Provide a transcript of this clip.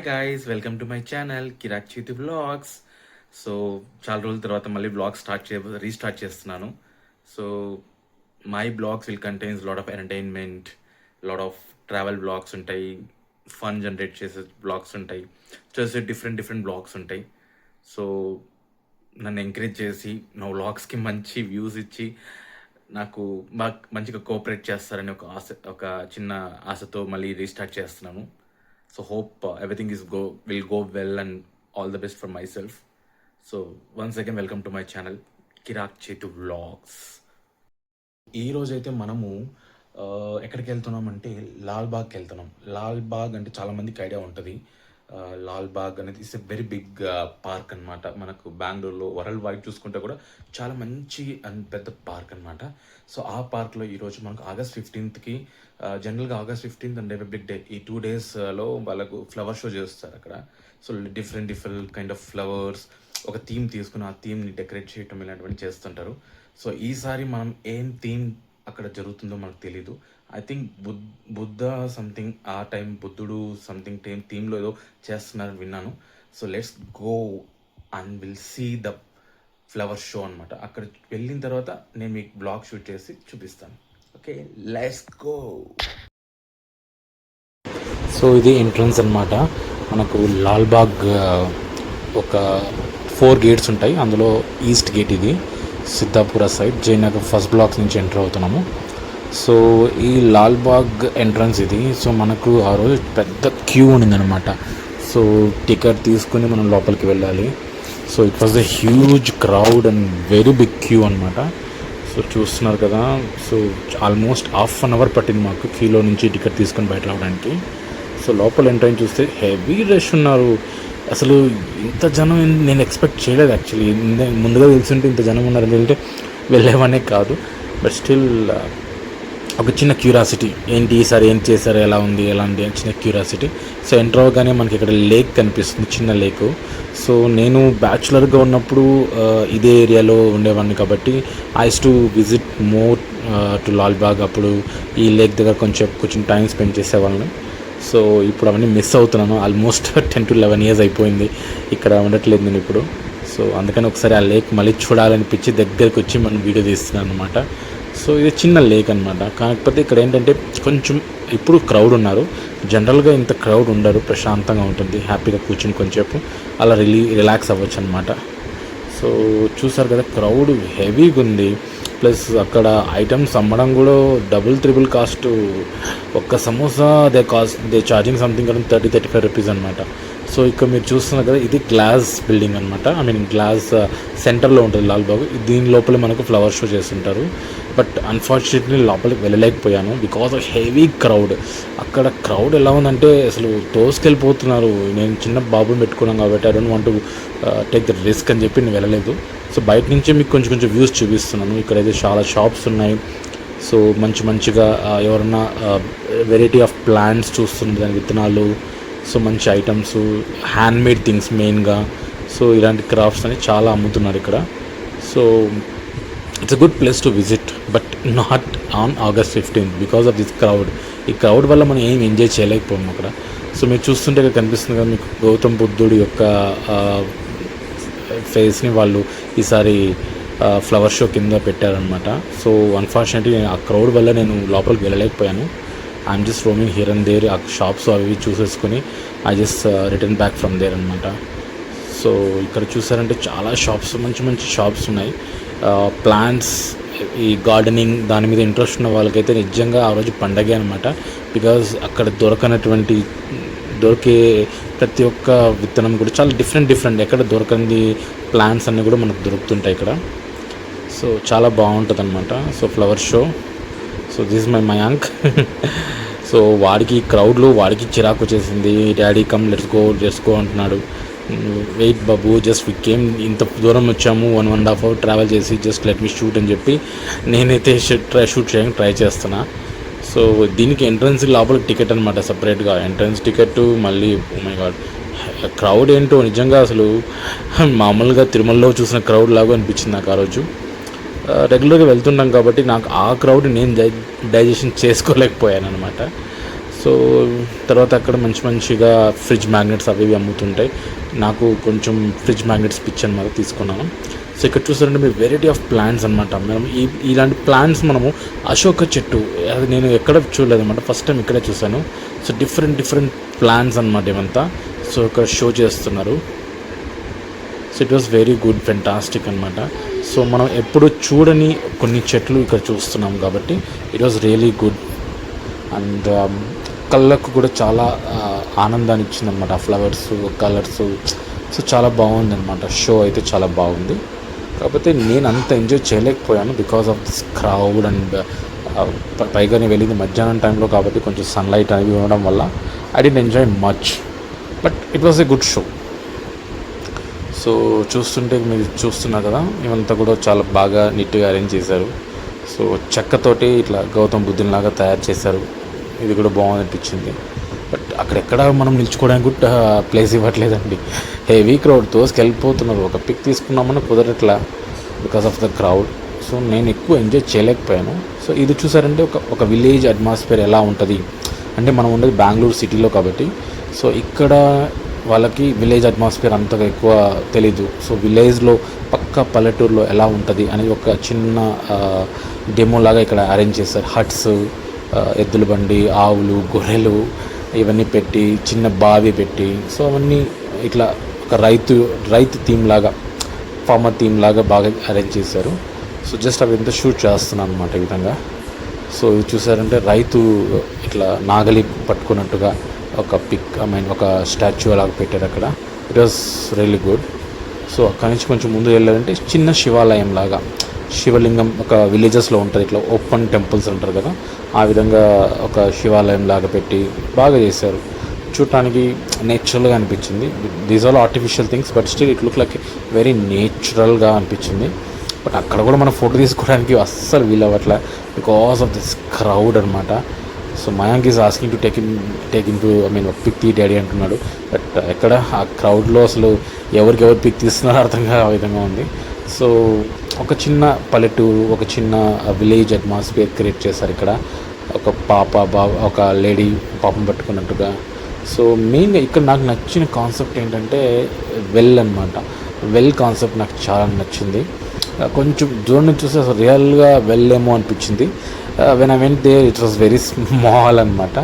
Guys, welcome to my channel Kiraak Cheti vlogs. So చాలా రోజుల తర్వాత మళ్ళీ వ్లాగ్ రీస్టార్ట్ చేస్తున్నాను. So my blogs will contains lot of entertainment, lot of travel blogs ఉంటాయి, fun generate చేసే blogs ఉంటాయి, చేసే డిఫరెంట్ బ్లాగ్స్ ఉంటాయి. సో నన్ను ఎంకరేజ్ చేసి నా వ్లాగ్స్కి మంచి వ్యూస్ ఇచ్చి నాకు బాగా మంచిగా కోఆపరేట్ చేస్తారని ఒక చిన్న ఆశతో మళ్ళీ రీస్టార్ట్ చేస్తున్నాను. So hope everything will go well and all the best for myself. So once again welcome to my channel Kirak Chetu Vlogs. ఈ రోజైతే మనము ఎక్కడికి వెళ్తున్నామంటే లాల్బాగ్కి వెళ్తున్నాం. లాల్బాగ్ అంటే చాలామందికి ఐడియా ఉంటుంది. లాల్బాగ్ అనేది it's a very big park అనమాట. మనకు బెంగళూరులో వరల్డ్ వైడ్ చూసుకుంటే కూడా చాలా మంచి అండ్ పెద్ద పార్క్ అనమాట. సో ఆ పార్క్లో ఈరోజు మనకు August 15th జనరల్గా August 15th and republic day ఈ 2 daysలో వాళ్ళకు ఫ్లవర్ షో చేస్తారు అక్కడ. So different kind of flowers, ఒక థీమ్ తీసుకుని ఆ థీమ్ని డెకరేట్ చేయటం ఇలాంటివన్నీ చేస్తుంటారు. సో ఈసారి మనం ఏం థీమ్ అక్కడ జరుగుతుందో మనకు తెలీదు. ఐ థింక్ బుద్ధ సంథింగ్, ఆ టైం బుద్ధుడు సంథింగ్ థీమ్లో ఏదో చేస్తున్నారని విన్నాను. So let's go and will see the flower show అనమాట. అక్కడ వెళ్ళిన తర్వాత నేను మీకు బ్లాగ్ షూట్ చేసి చూపిస్తాను. Okay, let's go. సో ఇది ఎంట్రన్స్ అనమాట. మనకు లాల్బాగ్ ఒక 4 gates ఉంటాయి. అందులో ఈస్ట్ గేట్ ఇది, సిద్ధాపుర సైడ్ జయనగర్ ఫస్ట్ బ్లాక్స్ నుంచి ఎంటర్ అవుతున్నాము. సో ఈ లాల్బాగ్ ఎంట్రన్స్ ఇది. సో మనకు ఆ రోజు పెద్ద క్యూ ఉండిందనమాట. సో టికెట్ తీసుకుని మనం లోపలికి వెళ్ళాలి. So it was a huge crowd and very big queue అనమాట. సో చూస్తున్నారు కదా. సో ఆల్మోస్ట్ ½ పట్టింది మాకు క్యూలో నుంచి టికెట్ తీసుకొని బయట రావడానికి. సో లోపల ఎంటర్ అయిన చూస్తే హెవీ రష్ ఉన్నారు. అసలు ఇంత జనం నేను ఎక్స్పెక్ట్ చేయలేదు యాక్చువల్లీ. ముందుగా తెలిసింటే ఇంత జనం ఉన్నారని వెళ్తే వెళ్ళేవనే కాదు. బట్ స్టిల్ ఒక చిన్న క్యూరియాసిటీ, ఏంటి ఈసారి ఏం చేశారు, ఎలా ఉంది చిన్న క్యూరియాసిటీ. సో ఎంటర్ అవ్వగానే మనకి ఇక్కడ లేక్ కనిపిస్తుంది, చిన్న లేకు. సో నేను బ్యాచులర్గా ఉన్నప్పుడు ఇదే ఏరియాలో ఉండేవాడిని కాబట్టి I use to visit more to Lalbagh. అప్పుడు ఈ లేక్ దగ్గర కొంచెం టైం స్పెండ్ చేసేవాళ్ళని. సో ఇప్పుడు అవన్నీ మిస్ అవుతున్నాను. ఆల్మోస్ట్ 10 to 11 years అయిపోయింది ఇక్కడ ఉండట్లేదు నేను ఇప్పుడు. సో అందుకని ఒకసారి ఆ లేక్ మళ్ళీ చూడాలనిపించి దగ్గరికి వచ్చి మనం వీడియో తీస్తున్నాను అనమాట. సో ఇది చిన్న లేక్ అనమాట. కాకపోతే ఇక్కడ ఏంటంటే కొంచెం ఇప్పుడు క్రౌడ్ ఉన్నారు. జనరల్గా ఇంత క్రౌడ్ ఉండరు, ప్రశాంతంగా ఉంటుంది, హ్యాపీగా కూర్చుని కొంచెంసేపు అలా రిలాక్స్ అవ్వచ్చు అనమాట. సో చూసారు కదా, క్రౌడ్ హెవీగా ఉంది. ప్లస్ అక్కడ ఐటమ్స్ అమ్మడం కూడా డబుల్ కాస్ట్. ఒక్క samosa they charging something around 30-35 rupees అనమాట. సో ఇక్కడ మీరు చూస్తున్నారు కదా, ఇది గ్లాస్ బిల్డింగ్ అనమాట. ఐ మీన్ గ్లాస్ సెంటర్లో ఉంటుంది లాల్బాగ్. దీని లోపల మనకు ఫ్లవర్ షో చేస్తుంటారు. బట్ అన్ఫార్చునేట్లీ లోపలికి వెళ్ళలేకపోయాను బికాజ్ ఆఫ్ హెవీ క్రౌడ్. అక్కడ క్రౌడ్ ఎలా ఉందంటే అసలు తోసుకెళ్ళిపోతున్నారు. నేను చిన్న బాబుని పెట్టుకున్నాను కాబట్టి I don't want to take the risk అని చెప్పి నేను వెళ్ళలేదు. సో బయట నుంచే మీకు కొంచెం వ్యూస్ చూపిస్తున్నాను. ఇక్కడైతే చాలా షాప్స్ ఉన్నాయి. సో మంచిగా ఎవరన్నా వెరైటీ ఆఫ్ ప్లాంట్స్ చూస్తున్నారు, దాని విత్తనాలు. సో మంచి ఐటమ్స్, హ్యాండ్మేడ్ థింగ్స్ మెయిన్గా. సో ఇలాంటి క్రాఫ్ట్స్ అని చాలా అమ్ముతున్నారు ఇక్కడ. So it's a good place to visit, but not on August 15th because of this crowd. ఈ క్రౌడ్ వల్ల మనం ఏం ఎంజాయ్ చేయలేకపోయాము అక్కడ. సో మీరు చూస్తుంటే ఇక్కడ కనిపిస్తుంది కదా మీకు, గౌతమ్ బుద్ధుడి యొక్క ఫేస్ని వాళ్ళు ఈసారి ఫ్లవర్ షో కింద పెట్టారనమాట. సో అన్ఫార్చునేట్లీ ఆ క్రౌడ్ వల్ల నేను లోపలికి వెళ్ళలేకపోయాను. I'm just roaming here and there. ఆ షాప్స్ అవి చూసేసుకొని I just return back from there అనమాట. సో ఇక్కడ చూసారంటే చాలా షాప్స్, మంచి షాప్స్ ఉన్నాయి. ప్లాంట్స్, ఈ గార్డెనింగ్ దాని మీద ఇంట్రెస్ట్ ఉన్న వాళ్ళకైతే నిజంగా ఆ రోజు పండగే అనమాట. బికాజ్ అక్కడ దొరికే ప్రతి ఒక్క విత్తనం కూడా చాలా డిఫరెంట్ ఎక్కడ దొరకంది ప్లాంట్స్ అన్నీ కూడా మనకు దొరుకుతుంటాయి ఇక్కడ. సో చాలా బాగుంటుంది అనమాట. So flower show. So this is my Mayank. So వాడికి క్రౌడ్లో వాడికి చిరాకు వచ్చేసింది. డాడీ కమ్ లెట్స్ గో అంటున్నాడు. వెయిట్ బాబు, జస్ట్ వి కేమ్, ఇంత దూరం వచ్చాము, 1.5 hour ట్రావెల్ చేసి జస్ట్ లెట్ మీ షూట్ అని చెప్పి నేనైతే షూట్ చేయడానికి ట్రై చేస్తున్నా. సో దీనికి ఎంట్రన్స్ లోపలికి టికెట్ అనమాట, సపరేట్గా ఎంట్రన్స్ టికెట్. మళ్ళీ ఓ మై గాడ్, క్రౌడ్ ఏంటో నిజంగా అసలు మామూలుగా తిరుమలలో చూసిన క్రౌడ్ లాగా అనిపించింది నాకు ఆ రోజు. రెగ్యులర్గా వెళ్తుంటాం కాబట్టి నాకు ఆ క్రౌడ్ నేను డైజెషన్ చేసుకోలేకపోయాను అనమాట. సో తర్వాత అక్కడ మంచిగా ఫ్రిడ్జ్ మ్యాగ్నెట్స్ అవి ఇవి అమ్ముతుంటాయి. నాకు కొంచెం ఫ్రిడ్జ్ మ్యాగ్నెట్స్ పిచ్ అనమాట తీసుకున్నాను. సో ఇక్కడ చూసారంటే మీరు వెరైటీ ఆఫ్ ప్లాంట్స్ అనమాట. మనం ఇలాంటి ప్లాంట్స్ మనము అశోక చెట్టు అది నేను ఎక్కడ చూడలేదు అనమాట, ఫస్ట్ టైం ఇక్కడే చూసాను. సో డిఫరెంట్ ప్లాంట్స్ అనమాట ఇవంతా. సో ఇక్కడ షో చేస్తున్నారు. So it was very good, fantastic అనమాట. సో మనం ఎప్పుడు చూడని కొన్ని చెట్లు ఇక్కడ చూస్తున్నాం కాబట్టి it was really good. And కళ్ళకు కూడా చాలా ఆనందాన్ని ఇచ్చిందనమాట ఆ ఫ్లవర్స్, కలర్స్. సో చాలా బాగుందన్నమాట. షో అయితే చాలా బాగుంది. కాకపోతే నేను అంత ఎంజాయ్ చేయలేకపోయాను because of this crowd. And పైగా నేను వెళ్ళింది మధ్యాహ్నం టైంలో కాబట్టి కొంచెం సన్లైట్ అనేవి ఉండడం వల్ల I didn't enjoy much, but it was a good show. So చూస్తుంటే మీరు చూస్తున్నారు కదా, ఇవంతా కూడా చాలా బాగా నీట్గా అరేంజ్ చేశారు. సో చెక్కతోటి ఇట్లా గౌతమ్ బుద్ధునిలాగా తయారు చేశారు. ఇది కూడా బాగుంది అనిపించింది. బట్ అక్కడెక్కడ మనం నిల్చుకోవడానికి కూడా ప్లేస్ ఇవ్వట్లేదండి. హెవీ క్రౌడ్ తోసుకెళ్ళిపోతున్నారు. ఒక పిక్ తీసుకున్నామని కుదరట్లా because of the crowd. So నేను ఎక్కువ ఎంజాయ్ చేయలేకపోయాను. సో ఇది చూసారంటే ఒక విలేజ్ అట్మాస్ఫియర్ ఎలా ఉంటుంది అంటే, మనం ఉండేది బెంగళూరు సిటీలో కాబట్టి సో ఇక్కడ వాళ్ళకి విలేజ్ అట్మాస్ఫియర్ అంతగా ఎక్కువ తెలీదు. సో విలేజ్లో పక్క పల్లెటూరులో ఎలా ఉంటుంది అనేది ఒక చిన్న డెమో లాగా ఇక్కడ అరేంజ్ చేస్తారు. హట్స్, ఎద్దుల బండి, ఆవులు, గొర్రెలు ఇవన్నీ పెట్టి, చిన్న బావి పెట్టి, సో అవన్నీ ఇట్లా ఒక రైతు థీమ్ లాగా, ఫార్మర్ థీమ్ లాగా బాగా అరేంజ్ చేశారు. సో జస్ట్ అవి ఎంత షూట్ చేస్తున్నాను అనమాట ఈ విధంగా. సో ఇది చూసారంటే రైతు ఇట్లా నాగలి పట్టుకున్నట్టుగా ఒక పిక్ ఒక స్టాచ్యూ అలాగ పెట్టారు అక్కడ. It was really good. So అక్కడి నుంచి కొంచెం ముందు వెళ్ళాలంటే చిన్న శివాలయం లాగా, శివలింగం ఒక విలేజెస్లో ఉంటుంది, ఇట్లా ఓపెన్ టెంపుల్స్ అంటారు కదా, ఆ విధంగా ఒక శివాలయం లాగా పెట్టి బాగా చేశారు. చూడటానికి నేచురల్గా అనిపించింది. These all artificial things but still it look like very నేచురల్గా అనిపించింది. బట్ అక్కడ కూడా మనం ఫోటో తీసుకోవడానికి అస్సలు వీలవ్వట్లే బికాస్ ఆఫ్ దిస్ క్రౌడ్ అనమాట. So Mayank is asking to take in to pic తీ డాడీ అంటున్నాడు. బట్ ఎక్కడ ఆ క్రౌడ్లో అసలు ఎవరు పిక్ తీస్తున్నారో అర్థం కాదు, ఆ విధంగా ఉంది. సో ఒక చిన్న పల్లెటూరు, ఒక చిన్న విలేజ్ అట్మాస్ఫియర్ క్రియేట్ చేశారు ఇక్కడ. ఒక ఒక లేడీ పాపం పట్టుకున్నట్టుగా. సో మెయిన్గా ఇక్కడ నాకు నచ్చిన కాన్సెప్ట్ ఏంటంటే వెల్ అనమాట. వెల్ కాన్సెప్ట్ నాకు చాలా నచ్చింది. కొంచెం దూరం నుంచి చూస్తే అసలు రియల్గా వెల్ ఏమో అనిపించింది. When I went there it was very small అనమాట.